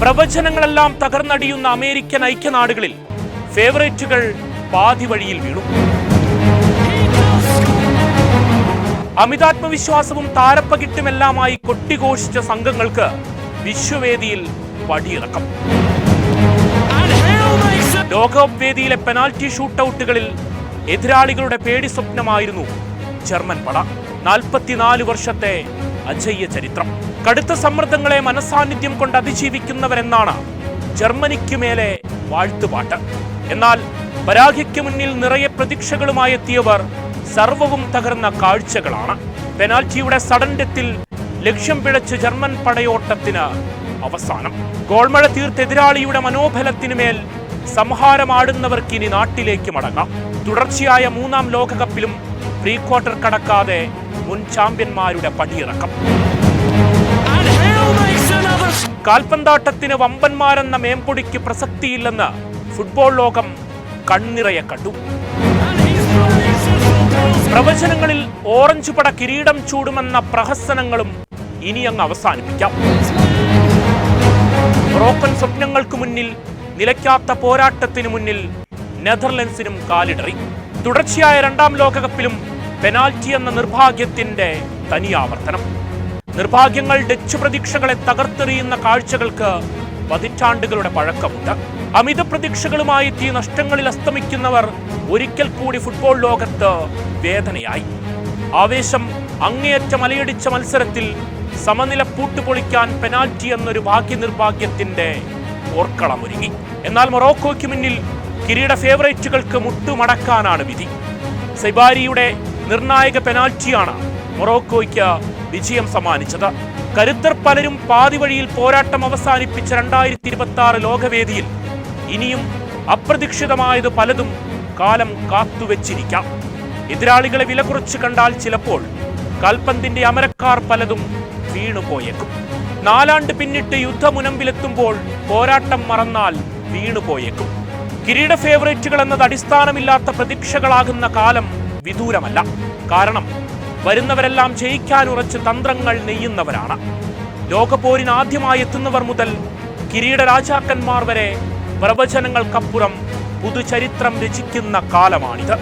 പ്രവചനങ്ങളെല്ലാം തകർന്നടിയുന്ന American ഐക്യനാടുകളിൽ ഫേവറേറ്റുകൾ പാതി വഴിയിൽ വീണു. അമിതാത്മവിശ്വാസവും താരപ്പകിട്ടുമെല്ലാമായി കൊട്ടിഘോഷിച്ച സംഘങ്ങൾക്ക് വിശ്വവേദിയിൽ പടിയിറക്കം. ലോകകപ്പ് വേദിയിലെ പെനാൽറ്റി ഷൂട്ടൌട്ടുകളിൽ എതിരാളികളുടെ പേടി സ്വപ്നമായിരുന്നു ജർമ്മൻ പട. 44 വർഷത്തെ അജയ്യ ചരിത്രം. കടുത്ത സമ്മർദ്ദങ്ങളെ മനസാന്നിധ്യം കൊണ്ട് അതിജീവിക്കുന്നവരെന്നാണ് ജർമ്മനിക്ക് മേലെ വാഴ്ത്തുപാട്ട്. എന്നാൽ പരാജയയ്ക്ക് മുന്നിൽ നിറയെ പ്രതീക്ഷകളുമായി എത്തിയവർ സർവവും തകർന്ന കാഴ്ചകളാണ്. പെനാൽറ്റിയുടെ സഡൻ ഡെത്തിൽ ലക്ഷ്യം പിഴച്ച് ജർമ്മൻ പടയോട്ടത്തിന് അവസാനം. ഗോൾമഴ തീർത്ത് എതിരാളിയുടെ മനോബലത്തിനുമേൽ സംഹാരമാടുന്നവർക്ക് ഇനി നാട്ടിലേക്ക് മടങ്ങാം. തുടർച്ചയായ 3ാം ലോകകപ്പിലും പ്രീ ക്വാർട്ടർ കടക്കാതെ മുൻ ചാമ്പ്യന്മാരുടെ പടിയിറക്കം. കാൽപന്താട്ടത്തിന് വമ്പന്മാരെന്ന മേമ്പൊടിക്ക് പ്രസക്തിയില്ലെന്ന് ഫുട്ബോൾ ലോകം കണ്ണിറയെ കണ്ടു. പ്രവചനങ്ങളിൽ ഓറഞ്ച് പട കിരീടം ചൂടുമെന്ന പ്രഹസനങ്ങളും ഇനി അങ്ങ് അവസാനിപ്പിക്കാം. മൊറോക്കൻ സ്വപ്നങ്ങൾക്ക് മുന്നിൽ നിലയ്ക്കാത്ത പോരാട്ടത്തിനു മുന്നിൽ നെതർലൻഡ്സിനും കാലിടറി. തുടർച്ചയായ 2ാം ലോകകപ്പിലും പെനാൽറ്റി എന്ന നിർഭാഗ്യത്തിന്റെ തനിയാവർത്തനം. നിർഭാഗ്യങ്ങൾ ഡച്ച് പ്രതീക്ഷകളെ തകർത്തെറിയുന്ന കാഴ്ചകൾക്ക് പതിറ്റാണ്ടുകളുടെ പഴക്കമുണ്ട്. അമിത പ്രതീക്ഷകളുമായി എത്തിയ നഷ്ടങ്ങളിൽ അസ്തമിക്കുന്നവർ ഒരിക്കൽ കൂടി ഫുട്ബോൾ ലോകത്ത് വേദനയായി. ആവേശം അങ്ങേയറ്റ മലയടിച്ച മത്സരത്തിൽ സമനില പൂട്ടുപൊളിക്കാൻ പെനാൽറ്റി എന്നൊരു ഭാഗ്യനിർഭാഗ്യത്തിന്റെ ഓർക്കളമൊരുങ്ങി. എന്നാൽ മൊറോക്കോയ്ക്ക് മുന്നിൽ കിരീട ഫേവറേറ്റുകൾക്ക് മുട്ടുമടക്കാനാണ് വിധി. സൈബാരിയുടെ നിർണായക പെനാൽറ്റിയാണ് മൊറോക്കോയ്ക്ക് വിജയം സമ്മാനിച്ചത്. കരുത്തർ പലരും പാതി വഴിയിൽ പോരാട്ടം അവസാനിപ്പിച്ച 2026 ലോകവേദിയിൽ ഇനിയും അപ്രതീക്ഷിതമായത് പലതും കാലം കാത്തുവെച്ചിരിക്കാം. എതിരാളികളെ വില കുറച്ച് കണ്ടാൽ ചിലപ്പോൾ കാൽപന്തിന്റെ അമരക്കാർ പലതും വീണുപോയേക്കും. 4 ആണ്ട് പിന്നിട്ട് യുദ്ധമുനമ്പിലെത്തുമ്പോൾ പോരാട്ടം മറന്നാൽ വീണുപോയേക്കും. കിരീട ഫേവറേറ്റുകൾ എന്നത് അടിസ്ഥാനമില്ലാത്ത പ്രതീക്ഷകളാകുന്ന കാലം വിദൂരമല്ല. കാരണം വരുന്നവരെല്ലാം ജയിക്കാനുറച്ച് തന്ത്രങ്ങൾ നെയ്യുന്നവരാണ്. ലോകപോരിന് ആദ്യമായി എത്തുന്നവർ മുതൽ കിരീട രാജാക്കന്മാർ വരെ പ്രവചനങ്ങൾക്കപ്പുറം പുതുചരിത്രം രചിക്കുന്ന കാലമാണിത്.